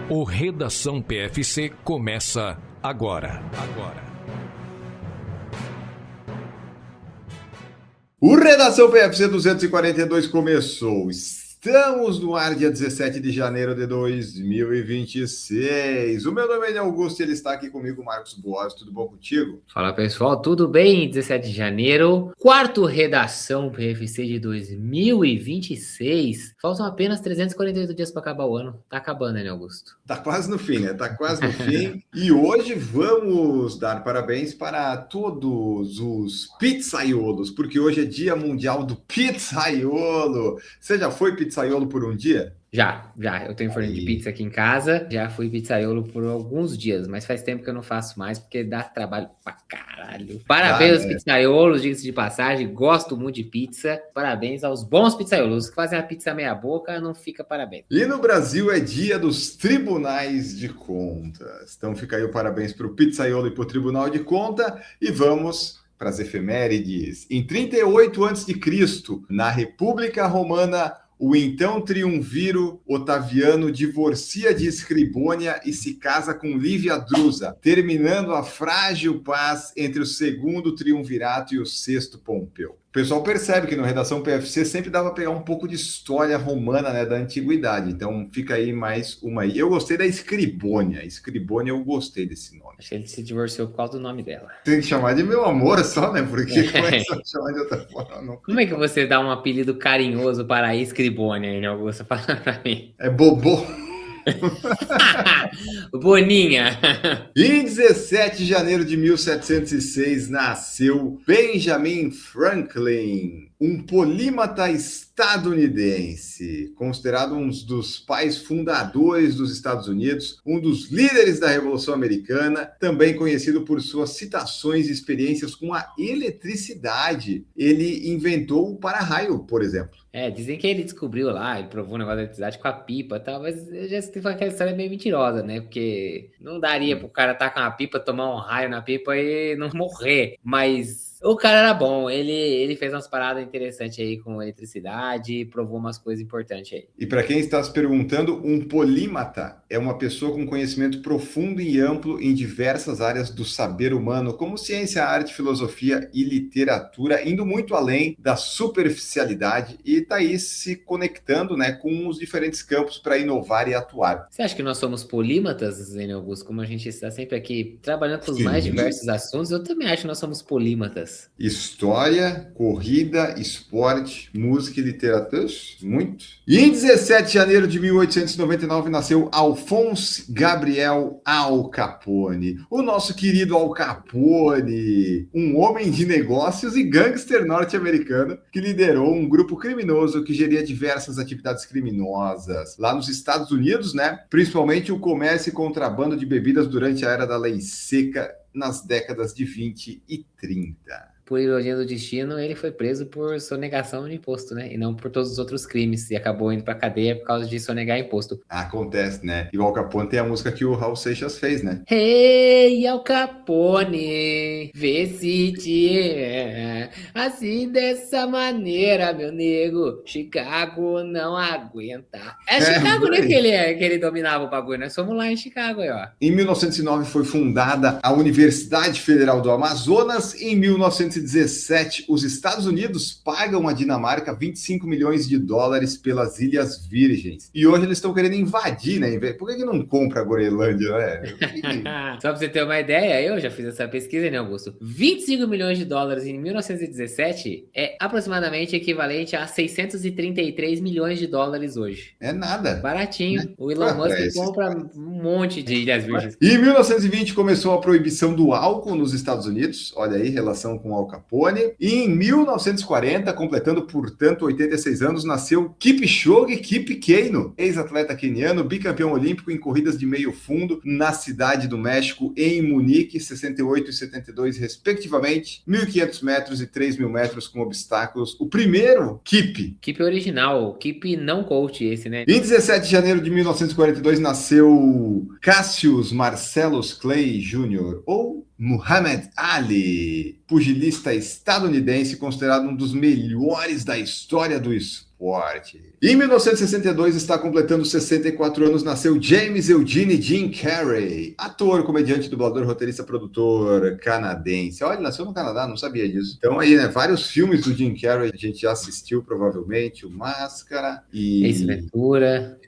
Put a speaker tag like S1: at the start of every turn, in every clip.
S1: O Redação PFC começa agora.
S2: O Redação PFC 242 começou. Estamos no ar dia 17 de janeiro de 2026. O meu nome é Augusto e ele está aqui comigo, Marcos Boas. Tudo bom contigo?
S3: Fala pessoal, tudo bem? 17 de janeiro, quarto Redação PFC de 2026. Faltam apenas 348 dias para acabar o ano. Tá acabando, né, Augusto?
S2: Tá quase no fim, né? Tá quase no fim. E hoje vamos dar parabéns para todos os pizzaiolos, porque hoje é Dia Mundial do Pizzaiolo. Você já foi pizzaiolo por um dia?
S3: Já. Eu tenho forno de pizza aqui em casa. Já fui pizzaiolo por alguns dias, mas faz tempo que eu não faço mais, porque dá trabalho pra caralho. Parabéns aos pizzaiolos, diga-se de passagem. Gosto muito de pizza. Parabéns aos bons pizzaiolos. Os que fazem a pizza meia boca, não fica parabéns.
S2: E no Brasil é dia dos Tribunais de Contas. Então fica aí o parabéns para o pizzaiolo e para o Tribunal de Conta. E vamos para as efemérides. Em 38 a.C., na República Romana, o então triunviro Otaviano divorcia de Escribônia e se casa com Lívia Drusa, terminando a frágil paz entre o segundo triunvirato e o sexto Pompeu. O pessoal percebe que no Redação PFC sempre dava para pegar um pouco de história romana, né, da antiguidade. Então fica aí mais uma aí. Eu gostei da Escribônia. Escribônia, eu gostei desse nome.
S3: Acho que ele se divorciou por causa do nome dela.
S2: Tem que chamar de meu amor só, né? Porque começa a chamar de outra forma. Não.
S3: Como é que você dá um apelido carinhoso para a Escribônia, hein, Augusto? Fala pra mim.
S2: É Bobô.
S3: Boninha.
S2: Em 17 de janeiro de 1706 nasceu Benjamin Franklin, um polímata estadunidense, considerado um dos pais fundadores dos Estados Unidos, um dos líderes da Revolução Americana, também conhecido por suas citações e experiências com a eletricidade. Ele inventou o para-raio, por exemplo.
S3: Dizem que ele descobriu lá, ele provou o negócio da eletricidade com a pipa e tal, mas eu já sei que aquela história é meio mentirosa, né? Porque não daria pro cara estar com a pipa, tomar um raio na pipa e não morrer. Mas o cara era bom, ele fez umas paradas interessantes aí com eletricidade, provou umas coisas importantes aí.
S2: E para quem está se perguntando, um polímata é uma pessoa com conhecimento profundo e amplo em diversas áreas do saber humano, como ciência, arte, filosofia e literatura, indo muito além da superficialidade e está aí se conectando, né, com os diferentes campos para inovar e atuar.
S3: Você acha que nós somos polímatas, Zé Augusto? Como a gente está sempre aqui trabalhando com os mais diversos assuntos, eu também acho que nós somos polímatas.
S2: História, corrida, esporte, música e literatura, muito. E em 17 de janeiro de 1899 nasceu Alphonse Gabriel Al Capone, o nosso querido Al Capone, um homem de negócios e gangster norte-americano que liderou um grupo criminoso que geria diversas atividades criminosas lá nos Estados Unidos, né? Principalmente o comércio e contrabando de bebidas durante a era da lei seca nas décadas de 20 e 30.
S3: Por ironia do destino, ele foi preso por sonegação de imposto, né? E não por todos os outros crimes. E acabou indo pra cadeia por causa de sonegar imposto.
S2: Acontece, né? E o Al Capone tem a música que o Raul Seixas fez, né?
S3: Hey, Al Capone, vê se te é assim dessa maneira, meu nego. Chicago não aguenta. Chicago, né? Que ele dominava o bagulho. Nós fomos lá em Chicago, aí, ó.
S2: Em 1909 foi fundada a Universidade Federal do Amazonas. Em 1917, os Estados Unidos pagam à Dinamarca 25 milhões de dólares pelas Ilhas Virgens. E hoje eles estão querendo invadir, né? Por que não compra a Groenlândia, né?
S3: Só pra você ter uma ideia, eu já fiz essa pesquisa, né, Augusto? 25 milhões de dólares em 1917 é aproximadamente equivalente a 633 milhões de dólares hoje.
S2: É nada.
S3: Baratinho. O Elon Musk compra um monte de Ilhas Virgens.
S2: E em 1920 começou a proibição do álcool nos Estados Unidos. Olha aí, relação com o Al Capone. E em 1940, completando, portanto, 86 anos, nasceu Kipchoge Keino, ex-atleta queniano, bicampeão olímpico em corridas de meio fundo na cidade do México, em Munique, 68 e 72, respectivamente, 1.500 metros e 3.000 metros com obstáculos. O primeiro Kip.
S3: Kip original, Kip não coach esse, né?
S2: Em 17 de janeiro de 1942, nasceu Cassius Marcellus Clay Jr., ou Muhammad Ali, pugilista estadunidense, considerado um dos melhores da história do esporte. esporte. Em 1962, está completando 64 anos, nasceu James Eugene Jim Carrey, ator, comediante, dublador, roteirista, produtor canadense. Olha, ele nasceu no Canadá, não sabia disso. Então aí, né, vários filmes do Jim Carrey a gente já assistiu, provavelmente, o Máscara e... Ace Ventura.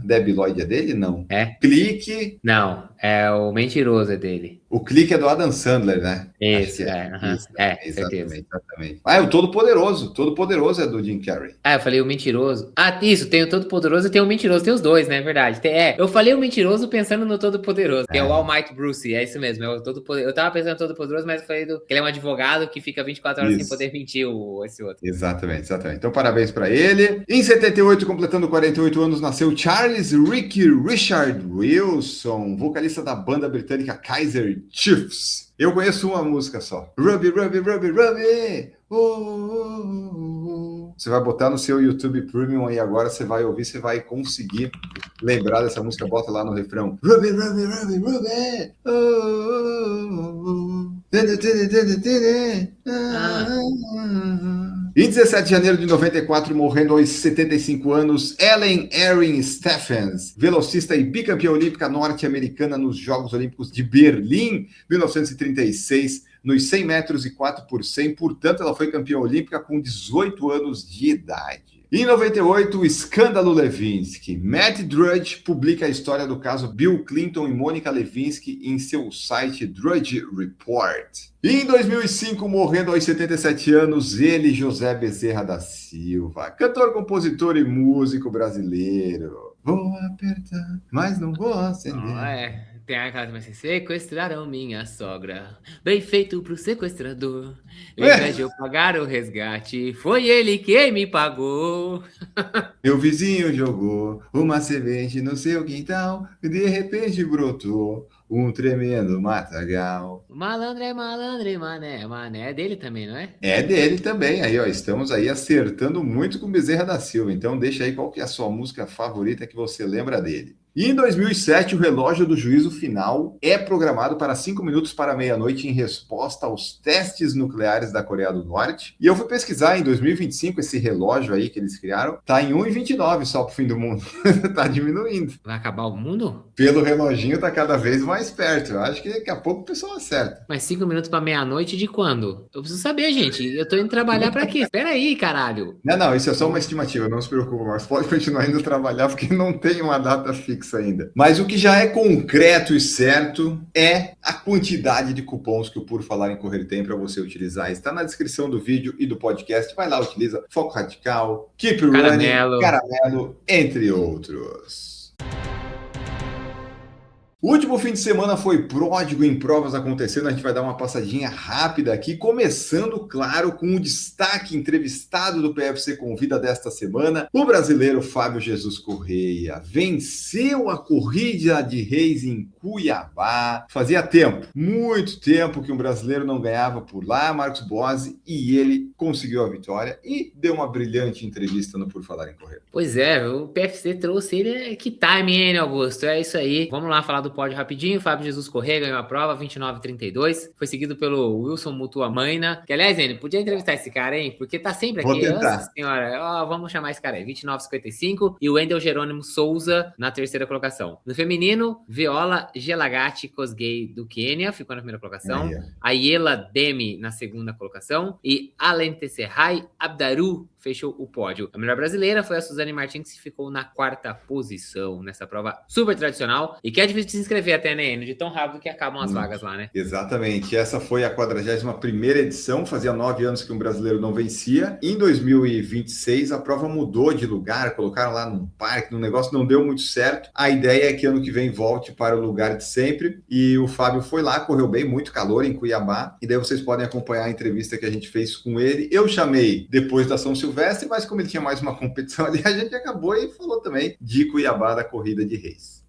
S2: Debi Lloyd é dele? Não.
S3: É?
S2: Clique.
S3: Não, é o Mentiroso é dele.
S2: O Clique é do Adam Sandler, né?
S3: Esse, certeza.
S2: Exatamente. Ah, é o Todo-Poderoso. Todo-Poderoso é do Jim Carrey.
S3: Ah, eu falei o Mentiroso. Ah, isso, tem o Todo-Poderoso e tem o Mentiroso. Tem os dois, né? É verdade. Eu falei o Mentiroso pensando no Todo-Poderoso. Que é o Almighty Bruce, é isso mesmo. É o Todo-Poderoso. Eu tava pensando no Todo-Poderoso, mas eu falei que ele é um advogado que fica 24 horas sem poder mentir esse outro.
S2: Exatamente. Então, parabéns pra ele. Em 78, completando 48 anos, nasceu Charles Ricky Richard Wilson, vocalista da banda britânica Kaiser Chiefs. Eu conheço uma música só. Ruby, Ruby, Ruby, Ruby. Você vai botar no seu YouTube Premium aí agora, você vai ouvir, você vai conseguir lembrar dessa música. Bota lá no refrão. Ruby, Ruby, Ruby, Ruby. Em 17 de janeiro de 94, morrendo aos 75 anos, Ellen Erin Stephens, velocista e bicampeã olímpica norte-americana nos Jogos Olímpicos de Berlim, 1936, nos 100 metros e 4 por 100. Portanto, ela foi campeã olímpica com 18 anos de idade. Em 98, o escândalo Levinsky. Matt Drudge publica a história do caso Bill Clinton e Mônica Levinsky em seu site Drudge Report. Em 2005, morrendo aos 77 anos, ele, José Bezerra da Silva, cantor, compositor e músico brasileiro. Vou apertar, mas não vou acender.
S3: Tem aquela que vai ser: sequestraram minha sogra, bem feito pro sequestrador. Ao invés de eu pagar o resgate, foi ele quem me pagou.
S2: Meu vizinho jogou uma semente no seu quintal e de repente brotou um tremendo matagal.
S3: Malandro é mané. Mané é dele também, não é?
S2: É dele também. Aí, ó, estamos aí acertando muito com Bezerra da Silva. Então deixa aí qual que é a sua música favorita que você lembra dele. E em 2007, o relógio do juízo final é programado para 5 minutos para meia-noite em resposta aos testes nucleares da Coreia do Norte. E eu fui pesquisar, em 2025, esse relógio aí que eles criaram, tá em 1,29 só pro fim do mundo. Tá diminuindo.
S3: Vai acabar o mundo?
S2: Pelo reloginho tá cada vez mais perto. Eu acho que daqui a pouco o pessoal acerta.
S3: Mas 5 minutos para meia-noite de quando? Eu preciso saber, gente. Eu tô indo trabalhar para quê? Espera aí, caralho.
S2: Não, isso é só uma estimativa, não se preocupe, mas pode continuar indo trabalhar porque não tem uma data fixa ainda. Mas o que já é concreto e certo é a quantidade de cupons que o Por Falar em Correr tem para você utilizar. Está na descrição do vídeo e do podcast. Vai lá, utiliza Foco Radical, Keep Running, Caramelo, entre outros. O último fim de semana foi pródigo em provas acontecendo. A gente vai dar uma passadinha rápida aqui, começando, claro, com o destaque entrevistado do PFC Convida desta semana. O brasileiro Fábio Jesus Correia venceu a corrida de Reis em Cuiabá. Fazia tempo, muito tempo que um brasileiro não ganhava por lá, Marcos Bozzi, e ele conseguiu a vitória e deu uma brilhante entrevista no Por Falar em Correr.
S3: Pois é, o PFC trouxe ele. Que timing, hein, Augusto? É isso aí. Vamos lá falar do pódio rapidinho. Fábio Jesus Correia ganhou a prova, 29,32. Foi seguido pelo Wilson Mutuamaina. Que, aliás, ele podia entrevistar esse cara, hein? Porque tá sempre aqui. Nossa senhora, vamos chamar esse cara aí. 29,55. E o Wendel Jerônimo Souza na terceira colocação. No feminino, Viola Gelagati Kosgei do Quênia ficou na primeira colocação. A Yela Demi na segunda colocação. E Alentesserai Abdaru fechou o pódio. A melhor brasileira foi a Suzane Martins, que ficou na quarta posição nessa prova super tradicional e que é difícil de se inscrever até, né, de tão rápido que acabam as vagas lá, né?
S2: Exatamente. Essa foi a 41ª edição, fazia 9 anos que um brasileiro não vencia. Em 2026, a prova mudou de lugar, colocaram lá num parque, num negócio, não deu muito certo. A ideia é que ano que vem volte para o lugar de sempre e o Fábio foi lá, correu bem, muito calor em Cuiabá, e daí vocês podem acompanhar a entrevista que a gente fez com ele. Eu chamei depois da São Silvestre, mas como ele tinha mais uma competição ali, a gente acabou e falou também de Cuiabá, da corrida de Reis.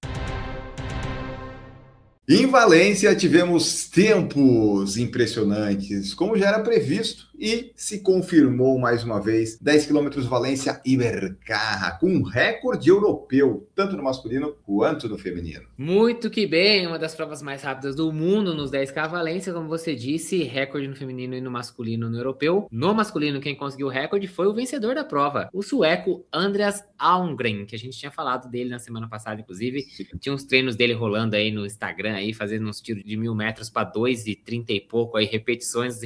S2: Em Valência tivemos tempos impressionantes, como já era previsto, e se confirmou mais uma vez 10 km Valência Ibercaja, com um recorde europeu, tanto no masculino quanto no feminino.
S3: Muito que bem, uma das provas mais rápidas do mundo nos 10K Valência, como você disse, recorde no feminino e no masculino no europeu. No masculino, quem conseguiu o recorde foi o vencedor da prova, o sueco Andreas Almgren, que a gente tinha falado dele na semana passada, inclusive. Tinha uns treinos dele rolando aí no Instagram, aí, fazendo uns tiros de 1.000 metros para 2,30 e pouco, aí repetições.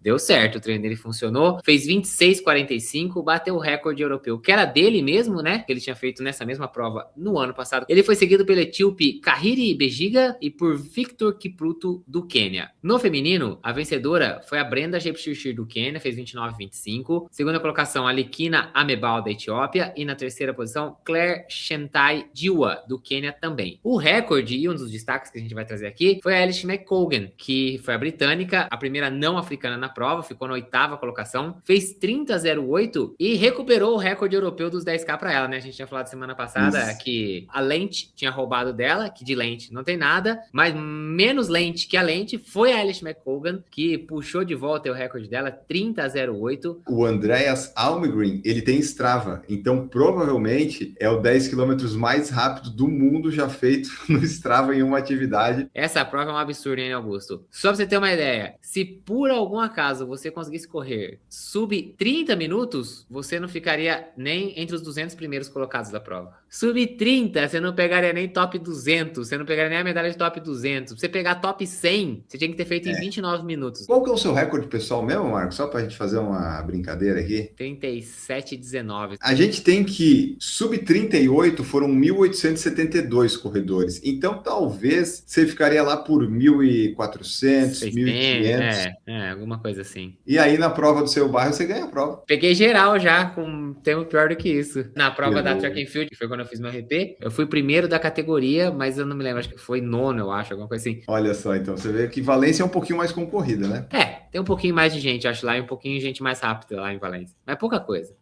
S3: Deu certo, o treino dele funcionou. Fez 26,45, bateu o recorde europeu, que era dele mesmo, né? Que ele tinha feito nessa mesma prova no ano passado. Ele foi seguido pelo etíope Kahiri Bejiga e por Victor Kipruto do Quênia. No feminino, a vencedora foi a Brenda Jepchirchir do Quênia, fez 29,25. Segunda colocação, a Likina Amebal da Etiópia. E na terceira posição, Claire Chemtai Diwa do Quênia também. O recorde, e um dos destaques que a gente vai trazer aqui, foi a Alice McColgan, que foi a britânica, a primeira não africana na prova, ficou na 8ª colocação, fez 30,08 e recuperou o recorde europeu dos 10K para ela, né? A gente tinha falado semana passada que a lente tinha roubado dela, que de lente não tem nada, mas menos lente que a lente foi a Alice McColgan, que puxou de volta o recorde dela, 30,08.
S2: O Andreas Almgren, ele tem Strava, então provavelmente é o 10 km mais rápido do mundo já feito no Strava em uma atividade.
S3: Essa prova é um absurdo, hein, Augusto? Só pra você ter uma ideia, se por algum acaso você conseguisse correr sub 30 minutos, você não ficaria nem entre os 200 primeiros colocados da prova. Sub 30, você não pegaria nem top 200, você não pegaria nem a medalha de top 200. Pra você pegar top 100, você tinha que ter feito em 29 minutos.
S2: Qual que é o seu recorde pessoal mesmo, Marcos? Só pra gente fazer uma brincadeira aqui.
S3: 37,19.
S2: A gente tem que sub 38 foram 1.872 corredores. Então talvez você ficaria lá por 1.400, 1.500.
S3: Alguma coisa assim.
S2: E aí na prova do seu bairro você ganha a prova.
S3: Peguei geral já, com um tempo pior do que isso. Na prova da Track and Field, que foi quando eu fiz meu RP, eu fui primeiro da categoria, mas eu não me lembro, acho que foi nono, eu acho, alguma coisa assim.
S2: Olha só, então você vê que Valência é um pouquinho mais concorrida, né?
S3: Tem um pouquinho mais de gente, acho lá, e um pouquinho de gente mais rápida lá em Valência. Mas pouca coisa.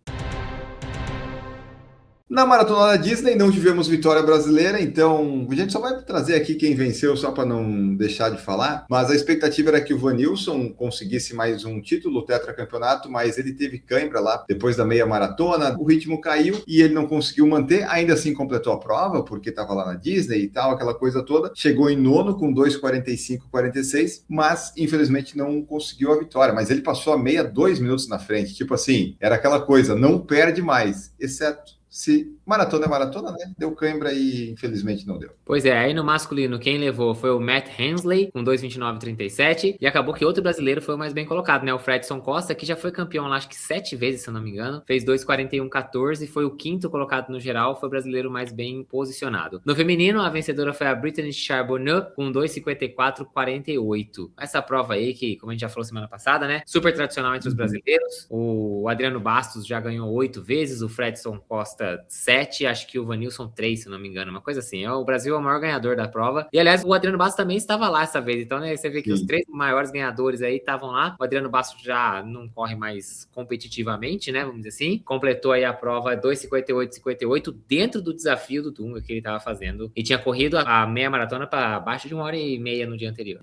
S2: Na Maratona da Disney não tivemos vitória brasileira, então a gente só vai trazer aqui quem venceu só para não deixar de falar, mas a expectativa era que o Vanilson conseguisse mais um título, o tetracampeonato, mas ele teve cãibra lá depois da meia maratona, o ritmo caiu e ele não conseguiu manter, ainda assim completou a prova, porque estava lá na Disney e tal, aquela coisa toda, chegou em nono com 2:45,46, mas infelizmente não conseguiu a vitória, mas ele passou a meia 2 minutos na frente, tipo assim, era aquela coisa, não perde mais, exceto se maratona é maratona, né? Deu cãibra e infelizmente não deu.
S3: Pois é, aí no masculino quem levou foi o Matt Hensley com 2:29,37 e acabou que outro brasileiro foi o mais bem colocado, né? O Fredson Costa, que já foi campeão lá acho que 7 vezes, se eu não me engano, fez 2:41,14 e foi o 5º colocado no geral, foi o brasileiro mais bem posicionado. No feminino, a vencedora foi a Brittany Charbonneau com 2:54,48. Essa prova aí que, como a gente já falou semana passada, né? Super tradicional entre os brasileiros. O Adriano Bastos já ganhou 8 vezes, o Fredson Costa 7, acho que o Vanilson 3, se não me engano, uma coisa assim. O Brasil é o maior ganhador da prova. E, aliás, o Adriano Bastos também estava lá essa vez. Então, né, você vê que os 3 maiores ganhadores aí estavam lá. O Adriano Bastos já não corre mais competitivamente, né, vamos dizer assim. Completou aí a prova 2:58,58 dentro do desafio do Dunga que ele estava fazendo. E tinha corrido a meia maratona para abaixo de 1h30 no dia anterior.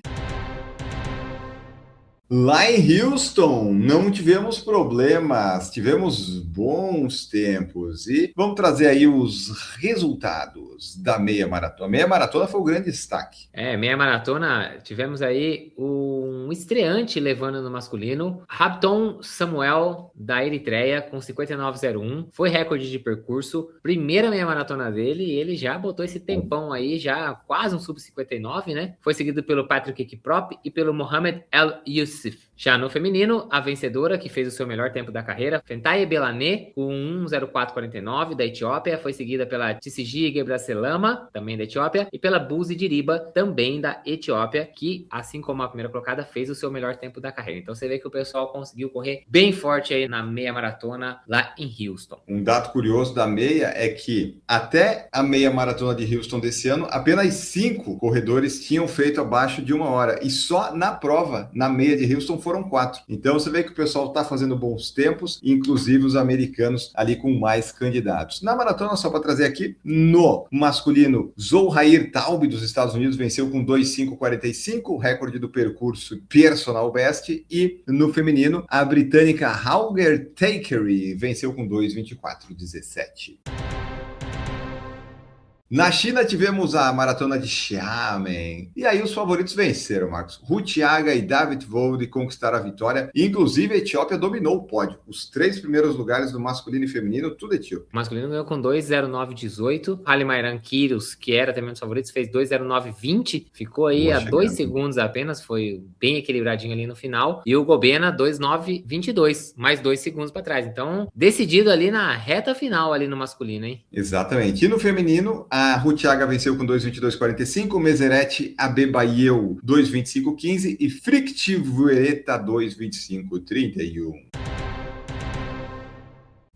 S2: Lá em Houston, não tivemos problemas, tivemos bons tempos. E vamos trazer aí os resultados da meia maratona. A meia maratona foi o grande destaque.
S3: Meia maratona, tivemos aí um estreante levando no masculino, Rabton Samuel, da Eritreia, com 59,01. Foi recorde de percurso, primeira meia maratona dele, e ele já botou esse tempão aí, já quase um sub-59, né? Foi seguido pelo Patrick Kiprop e pelo Mohamed El Youssef. Já no feminino, a vencedora, que fez o seu melhor tempo da carreira, Fentaye Belane, com 1:04,49 da Etiópia, foi seguida pela Tsigi Gebrselassie, também da Etiópia, e pela Buzi Diriba, também da Etiópia, que, assim como a primeira colocada, fez o seu melhor tempo da carreira. Então você vê que o pessoal conseguiu correr bem forte aí na meia maratona lá em Houston.
S2: Um dado curioso da meia é que até a meia maratona de Houston desse ano, apenas 5 corredores tinham feito abaixo de 1 hora. E só na prova, na meia de e Houston foram 4. Então você vê que o pessoal está fazendo bons tempos, inclusive os americanos ali com mais candidatos. Na maratona, só para trazer aqui, no masculino, Zohair Taub dos Estados Unidos venceu com 2:5:45, o recorde do percurso personal best, e no feminino, a britânica Hauger Takery venceu com 2:24:17. Na China tivemos a maratona de Xiamen, e aí os favoritos venceram, Marcos. Rutiaga e David Vold conquistaram a vitória, e inclusive a Etiópia dominou o pódio. Os 3 primeiros lugares do masculino e feminino, tudo etíope.
S3: O masculino ganhou com 2:09:18, Halimairan Kyrgios, que era também um dos favoritos, fez 2:09:20, ficou aí a 2 segundos apenas, foi bem equilibradinho ali no final, e o Gobena 2:09:22, mais 2 segundos para trás. Então, decidido ali na reta final ali no masculino, hein?
S2: Exatamente. E no feminino, a Rutiaga venceu com 2:22:45, Meseret Abebayeu 2:25:15 e Frict Vuereta 2:25:31.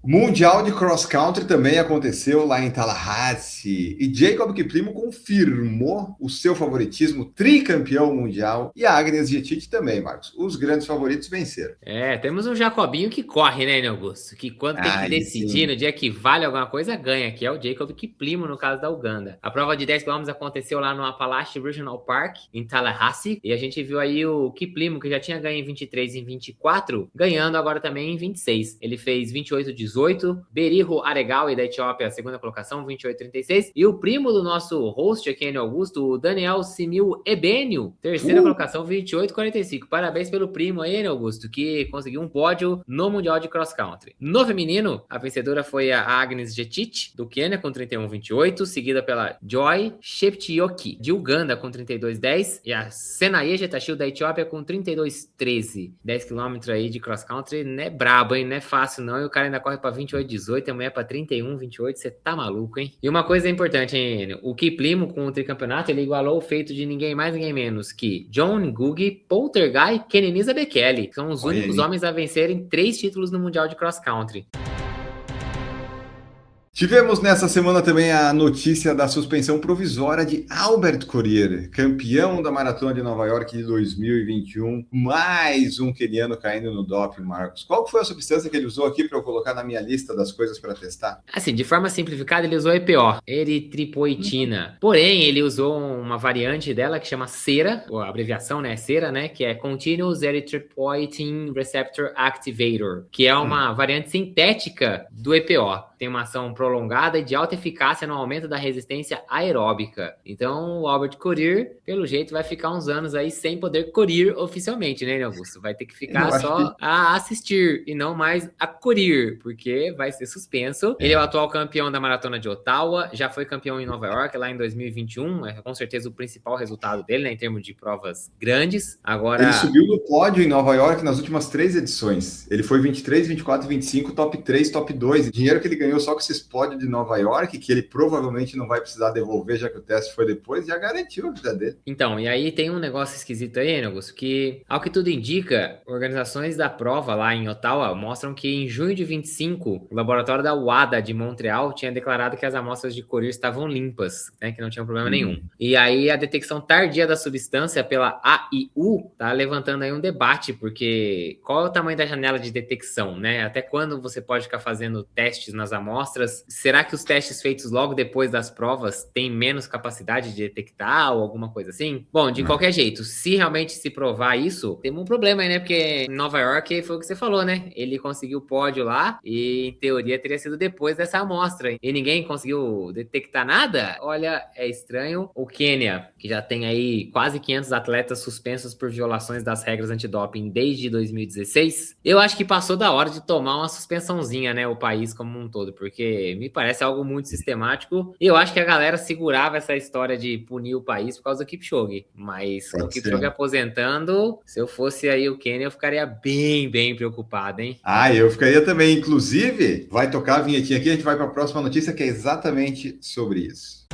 S2: O Mundial de Cross Country também aconteceu lá em Tallahassee e Jacob Kiplimo confirmou o seu favoritismo, tricampeão mundial, e a Agnes Jettit também, Marcos. Os grandes favoritos venceram.
S3: Temos um Jacobinho que corre, né, Augusto? Que quando tem que decidir, no dia que vale alguma coisa, ganha, que é o Jacob Kiplimo, no caso da Uganda. A prova de 10 km aconteceu lá no Appalachian Regional Park, em Tallahassee, e a gente viu aí o Kiplimo, que já tinha ganho em 23 e em 24, ganhando agora também em 26. Ele fez 28:18, Beriho Aregawi da Etiópia, a segunda colocação, 28:36, e o primo do nosso host aqui, Augusto, o Daniel Simiu Ebenio, terceira colocação, 28:45. Parabéns pelo primo aí, Augusto, que conseguiu um pódio no Mundial de Cross Country. No feminino, a vencedora foi a Agnes Jettit, do Quênia, com 31:28, seguida pela Joy Cheptioki, de Uganda, com 32:10, e a Senaye Getachew, da Etiópia, com 32:13. 10 km aí de Cross Country, não é brabo, hein? Não é fácil, não, e o cara ainda corre para 28:18, amanhã para 31:28, você tá maluco, hein? E uma coisa importante, hein, o Kiplimo com o tricampeonato, ele igualou o feito de ninguém mais, ninguém menos que John Ngugi, Poltergeist e Kenenisa Bekele. São os únicos homens a vencerem 3 títulos no Mundial de Cross Country.
S2: Tivemos nessa semana também a notícia da suspensão provisória de Albert Corir, campeão da Maratona de Nova York de 2021. Mais um queniano caindo no doping, Marcos. Qual foi a substância que ele usou aqui para eu colocar na minha lista das coisas para testar?
S3: Assim, de forma simplificada, ele usou EPO, eritripoetina. Porém, ele usou uma variante dela que chama CERA, ou a abreviação, né, CERA, né, que é Continuous Erythropoietin Receptor Activator, que é uma variante sintética do EPO. Tem uma ação prolongada e de alta eficácia no aumento da resistência aeróbica. Então, o Albert Corir, pelo jeito, vai ficar uns anos aí sem poder correr oficialmente, né, Augusto? Vai ter que ficar só a assistir e não mais a correr, porque vai ser suspenso. Ele é o atual campeão da Maratona de Ottawa, já foi campeão em Nova York lá em 2021, é com certeza o principal resultado dele, né, em termos de provas grandes. Agora,
S2: ele subiu no pódio em Nova York nas últimas 3 edições. Ele foi 23, 24 e 25, top 3, top 2. O dinheiro que ele ganhou só com esses pódios de Nova York, que ele provavelmente não vai precisar devolver, já que o teste foi depois, já garantiu a vida dele.
S3: Então, e aí tem um negócio esquisito aí, Augusto, que, ao que tudo indica, organizações da prova lá em Ottawa mostram que em junho de 25, o laboratório da WADA de Montreal tinha declarado que as amostras de Corir estavam limpas, né, que não tinham problema nenhum. E aí a detecção tardia da substância pela AIU tá levantando aí um debate, porque qual é o tamanho da janela de detecção, né? Até quando você pode ficar fazendo testes nas amostras? Será que os testes feitos logo depois das provas têm menos capacidade de detectar ou alguma coisa assim? Bom, de qualquer jeito, se realmente se provar isso, temos um problema aí, né? Porque em Nova York foi o que você falou, né? Ele conseguiu o pódio lá e, em teoria, teria sido depois dessa amostra. E ninguém conseguiu detectar nada? Olha, é estranho. O Quênia, que já tem aí quase 500 atletas suspensos por violações das regras antidoping desde 2016, eu acho que passou da hora de tomar uma suspensãozinha, né? O país como um todo, porque me parece algo muito sistemático. E eu acho que a galera segurava essa história de punir o país por causa do Kipchoge. Mas o Kipchoge aposentando, se eu fosse aí o Quênia, eu ficaria bem, bem preocupado, hein?
S2: Eu ficaria também. Inclusive, vai tocar a vinhetinha aqui, a gente vai para a próxima notícia, que é exatamente sobre isso.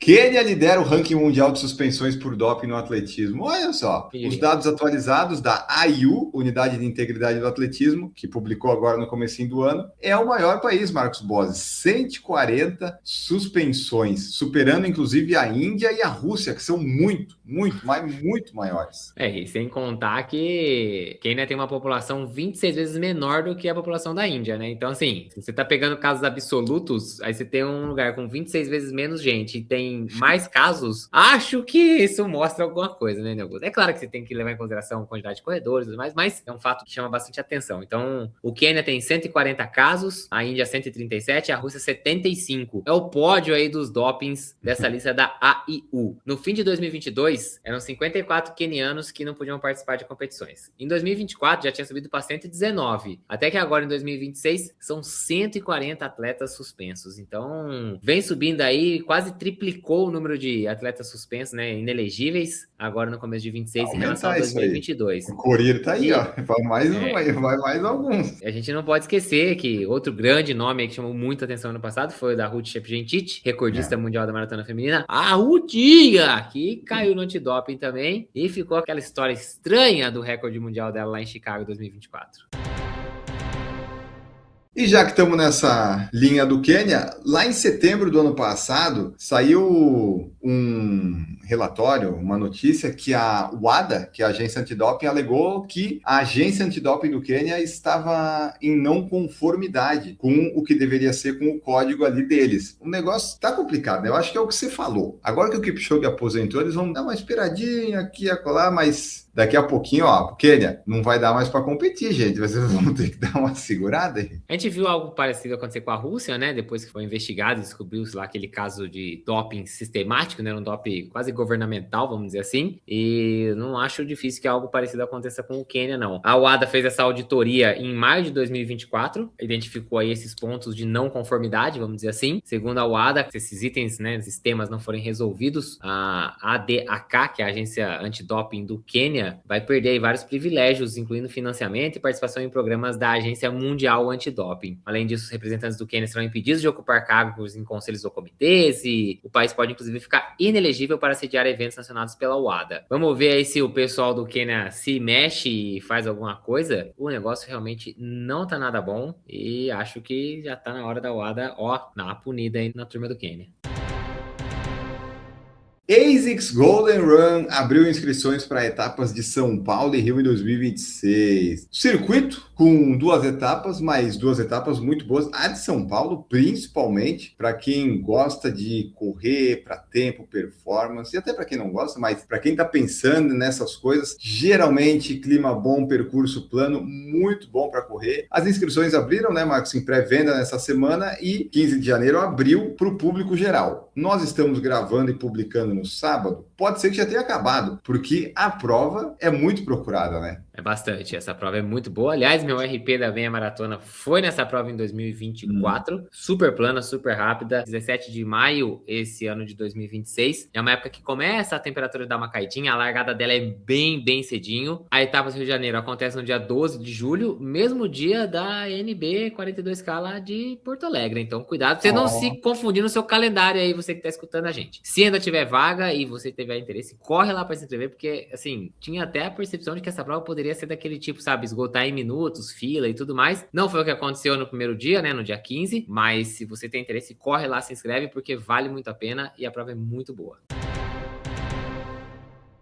S2: Quênia lidera o ranking mundial de suspensões por doping no atletismo. Olha só, os dados atualizados da AIU, Unidade de Integridade do Atletismo, que publicou agora no comecinho do ano, é o maior país, Marcos Bose. 140 suspensões, superando inclusive a Índia e a Rússia, que são muito maiores.
S3: E sem contar que Quênia tem uma população 26 vezes menor do que a população da Índia, né? Então, assim, se você tá pegando casos absolutos, aí você tem um lugar com 26 vezes menos gente e tem mais casos, acho que isso mostra alguma coisa, né, Neugo? É claro que você tem que levar em consideração a quantidade de corredores e tudo mais, mas é um fato que chama bastante atenção. Então, o Quênia tem 140 casos, a Índia 137, a Rússia 75. É o pódio aí dos dopings dessa lista da AIU. No fim de 2022, eram 54 quenianos que não podiam participar de competições. Em 2024, já tinha subido para 119. Até que agora, em 2026, são 140 atletas suspensos. Então, vem subindo aí, quase triplicou o número de atletas suspensos, né, inelegíveis, agora no começo de 26 em relação a 2022.
S2: O Corinthians tá aí, ó. Vai mais alguns.
S3: A gente não pode esquecer que outro grande nome aí que chamou muita atenção no passado foi o da Ruth Shepgentit, recordista mundial da maratona feminina, a Rutinha, que caiu no antidoping também e ficou aquela história estranha do recorde mundial dela lá em Chicago 2024.
S2: E já que estamos nessa linha do Quênia, lá em setembro do ano passado, saiu um relatório, uma notícia que a WADA, que é a agência antidoping, alegou que a agência antidoping do Quênia estava em não conformidade com o que deveria ser com o código ali deles. O negócio tá complicado, né? Eu acho que é o que você falou. Agora que o Kipchoge aposentou, eles vão dar uma esperadinha aqui e acolá, mas daqui a pouquinho, ó, Quênia, não vai dar mais para competir, gente. Vocês vão ter que dar uma segurada aí.
S3: A gente viu algo parecido acontecer com a Rússia, né? Depois que foi investigado, descobriu-se lá aquele caso de doping sistemático, né? Um doping quase governamental, vamos dizer assim. E não acho difícil que algo parecido aconteça com o Quênia, não. A WADA fez essa auditoria em maio de 2024, identificou aí esses pontos de não conformidade, vamos dizer assim. Segundo a WADA, se esses itens, né, esses temas não forem resolvidos, a ADAK, que é a agência antidoping do Quênia, vai perder aí vários privilégios, incluindo financiamento e participação em programas da Agência Mundial Antidoping. Além disso, os representantes do Quênia serão impedidos de ocupar cargos em conselhos ou comitês e o país pode, inclusive, ficar inelegível para sediar eventos sancionados pela WADA. Vamos ver aí se o pessoal do Quênia se mexe e faz alguma coisa. O negócio realmente não tá nada bom e acho que já tá na hora da WADA, dar uma punida aí na turma do Quênia.
S2: ASICS Golden Run abriu inscrições para etapas de São Paulo e Rio em 2026. Circuito com 2 etapas, mas 2 etapas muito boas. A de São Paulo, principalmente, para quem gosta de correr, para tempo, performance, e até para quem não gosta, mas para quem está pensando nessas coisas, geralmente clima bom, percurso plano, muito bom para correr. As inscrições abriram, né, Marcos, em pré-venda nessa semana e 15 de janeiro abriu para o público geral. Nós estamos gravando e publicando no sábado, pode ser que já tenha acabado, porque a prova é muito procurada, né?
S3: É bastante, essa prova é muito boa. Aliás, meu RP da Venha Maratona foi nessa prova em 2024, super plana, super rápida, 17 de maio esse ano de 2026. É uma época que começa a temperatura dar uma caidinha, a largada dela é bem cedinho. A etapa do Rio de Janeiro acontece no dia 12 de julho, mesmo dia da NB 42K lá de Porto Alegre. Então, cuidado pra você não se confundir no seu calendário aí, você que tá escutando a gente. Se ainda tiver vaga e você tiver interesse, corre lá para se inscrever, porque, assim, tinha até a percepção de que essa prova poderia ser daquele tipo, sabe, esgotar em minutos, fila e tudo mais. Não foi o que aconteceu no primeiro dia, né, no dia 15, mas se você tem interesse, corre lá, se inscreve, porque vale muito a pena e a prova é muito boa.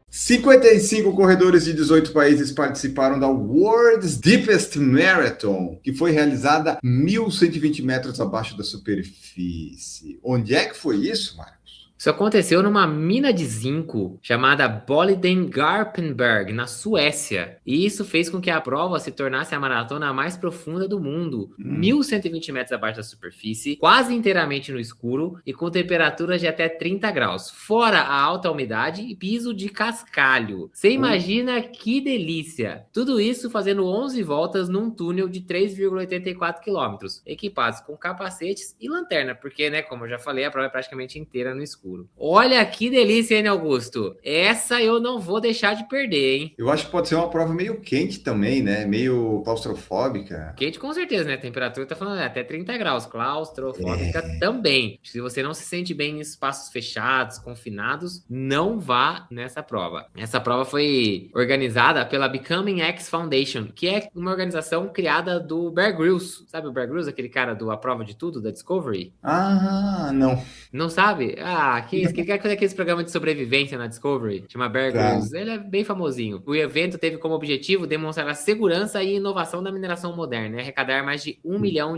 S2: 55 corredores de 18 países participaram da World's Deepest Marathon, que foi realizada 1.120 metros abaixo da superfície. Onde é que foi isso, Marcos?
S3: Isso aconteceu numa mina de zinco chamada Boliden Garpenberg, na Suécia. E isso fez com que a prova se tornasse a maratona mais profunda do mundo. 1.120 metros abaixo da superfície, quase inteiramente no escuro e com temperaturas de até 30 graus. Fora a alta umidade e piso de cascalho. Você imagina que delícia! Tudo isso fazendo 11 voltas num túnel de 3,84 quilômetros, equipados com capacetes e lanterna, porque, né, como eu já falei, a prova é praticamente inteira no escuro. escuro. Olha que delícia, hein, Augusto? Essa eu não vou deixar de perder, hein?
S2: Eu acho que pode ser uma prova meio quente também, né? Meio claustrofóbica.
S3: Quente com certeza, né? A temperatura tá falando até 30 graus. Claustrofóbica também. Se você não se sente bem em espaços fechados, confinados, não vá nessa prova. Essa prova foi organizada pela Becoming X Foundation, que é uma organização criada do Bear Grylls. Sabe o Bear Grylls, aquele cara do A Prova de Tudo, da Discovery?
S2: Ah, não.
S3: Não sabe? Ah, que isso. Que quer fazer aqueles programas de sobrevivência na Discovery? Chama Bear Grylls. Ele é bem famosinho. O evento teve como objetivo demonstrar a segurança e inovação da mineração moderna e arrecadar mais de $1 milhão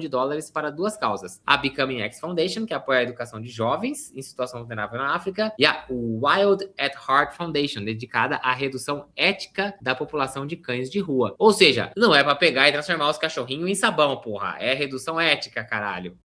S3: para 2 causas. A Becoming X Foundation, que apoia a educação de jovens em situação vulnerável na África, e a Wild at Heart Foundation, dedicada à redução ética da população de cães de rua. Ou seja, não é pra pegar e transformar os cachorrinhos em sabão, porra. É redução ética, caralho.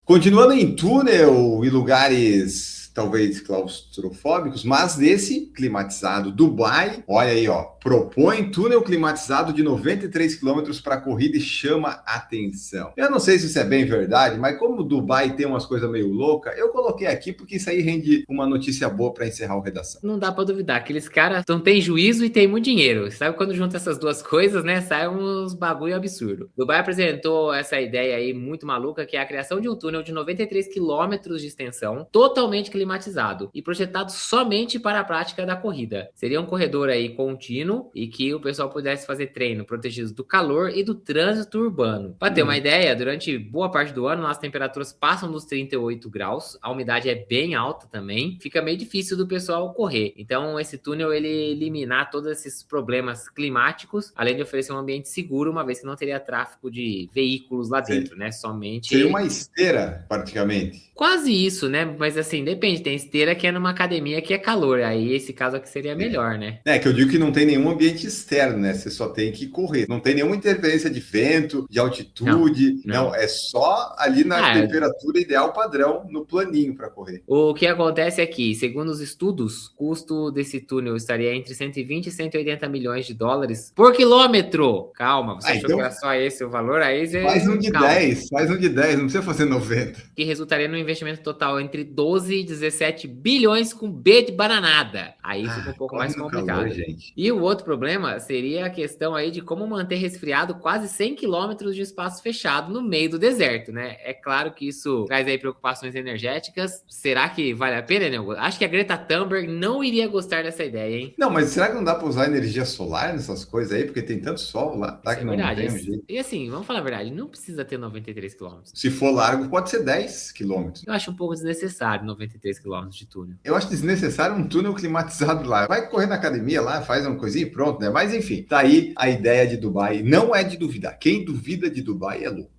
S2: Continuando em túnel e lugares talvez claustrofóbicos, mas desse climatizado. Dubai, olha aí, ó, propõe túnel climatizado de 93 quilômetros para corrida e chama atenção. Eu não sei se isso é bem verdade, mas como Dubai tem umas coisas meio loucas, eu coloquei aqui porque isso aí rende uma notícia boa para encerrar o Redação.
S3: Não dá para duvidar, aqueles caras não têm juízo e têm muito dinheiro. Sabe quando junta essas duas coisas, né? Sai uns bagulho absurdo. Dubai apresentou essa ideia aí muito maluca, que é a criação de um túnel de 93 quilômetros de extensão, totalmente climatizado e projetado somente para a prática da corrida. Seria um corredor aí contínuo e que o pessoal pudesse fazer treino protegidos do calor e do trânsito urbano. Para ter uma ideia, durante boa parte do ano as temperaturas passam dos 38 graus, a umidade é bem alta também, fica meio difícil do pessoal correr. Então esse túnel ele eliminar todos esses problemas climáticos, além de oferecer um ambiente seguro, uma vez que não teria tráfego de veículos lá dentro, né? Somente...
S2: Seria uma esteira, praticamente.
S3: Quase isso, né? Mas assim, depende. Tem esteira que é numa academia que é calor. Aí esse caso aqui seria melhor, né?
S2: É, que eu digo que não tem nenhum ambiente externo, né? Você só tem que correr. Não tem nenhuma interferência de vento, de altitude. Não, é só ali na temperatura ideal padrão, no planinho para correr.
S3: O que acontece aqui, segundo os estudos, o custo desse túnel estaria entre 120 e 180 milhões de dólares por quilômetro. Calma, você achou
S2: então,
S3: que era só esse o valor? Aí você...
S2: Faz um de 10, não precisa fazer 90.
S3: Que resultaria num investimento total entre 12 e 17 bilhões com B de bananada. Aí fica um pouco mais complicado.
S2: Calor, gente.
S3: E o outro problema seria a questão aí de como manter resfriado quase 100 quilômetros de espaço fechado no meio do deserto, né? É claro que isso traz aí preocupações energéticas. Será que vale a pena, né? Acho que a Greta Thunberg não iria gostar dessa ideia, hein?
S2: Não, mas será que não dá para usar energia solar nessas coisas aí? Porque tem tanto sol lá. Tá, que não
S3: verdade.
S2: Tem um jeito.
S3: E assim, vamos falar a verdade, não precisa ter 93 quilômetros.
S2: Se for largo, pode ser 10 quilômetros.
S3: Eu acho um pouco desnecessário 93 quilômetros de túnel.
S2: Eu acho desnecessário um túnel climatizado lá. Vai correr na academia lá, faz uma coisinha e pronto, né? Mas enfim, tá aí a ideia de Dubai. Não é de duvidar. Quem duvida de Dubai é louco.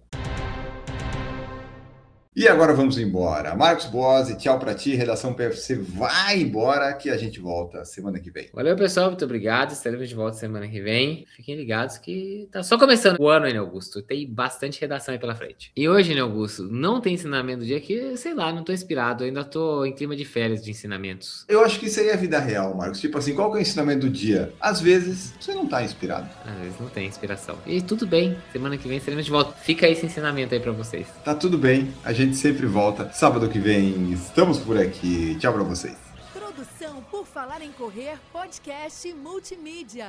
S2: E agora vamos embora. Marcos Boazzi, tchau pra ti. Redação PFC vai embora, que a gente volta semana que vem.
S3: Valeu, pessoal. Muito obrigado. Estaremos de volta semana que vem. Fiquem ligados que tá só começando o ano aí, né, Augusto? Tem bastante redação aí pela frente. E hoje, né, Augusto, não tem ensinamento do dia que, sei lá, não tô inspirado. Eu ainda tô em clima de férias de ensinamentos.
S2: Eu acho que isso aí é a vida real, Marcos. Tipo assim, qual que é o ensinamento do dia? Às vezes, você não tá inspirado.
S3: Às vezes não tem inspiração. E tudo bem. Semana que vem estaremos de volta. Fica esse ensinamento aí pra vocês.
S2: Tá tudo bem. A gente sempre volta. Sábado que vem estamos por aqui. Tchau pra vocês.
S4: Produção por Falar em Correr, podcast multimídia.